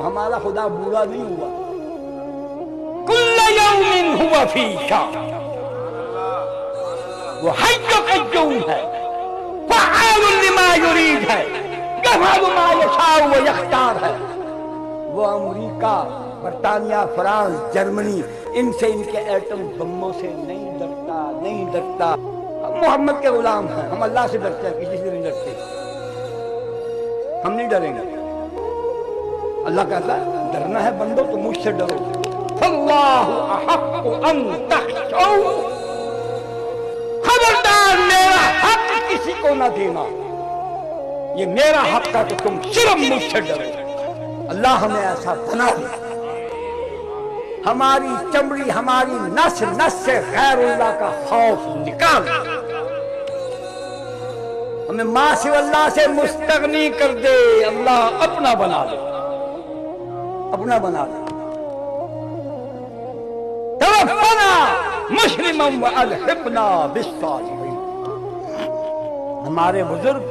ہمارا خدا بوڑھا نہیں ہوا، کل یوم ہوا فی شان، وہ حی قیوم ہے، فعال لما یرید ہے، یفعل ما یشاء و یختار ہے۔ وہ امریکہ، برطانیہ، فرانس، جرمنی، ان سے ان کے ایٹم بموں سے نہیں ڈرتا۔ ہم محمد کے غلام ہیں، ہم اللہ سے ڈرتے ہیں، کسی سے نہیں ڈرتے، ہم نہیں ڈریں گے۔ اللہ کہتا ہے ڈرنا ہے بندو تو مجھ سے ڈرو، فاللہ احق ان تخشوا، خبردار میرا حق کسی کو نہ دینا، یہ میرا حق ہے کہ تم صرف مجھ سے ڈرو۔ اللہ ہمیں ایسا بنا دے، ہماری چمڑی، ہماری نس نس سے غیر اللہ کا خوف نکال، ہمیں ما سوی اللہ سے مستغنی کر دے، اللہ اپنا بنا دے، اپنا بنا دے۔ توفنا مسلما والحقنا بالصالحین۔ ہمارے بزرگ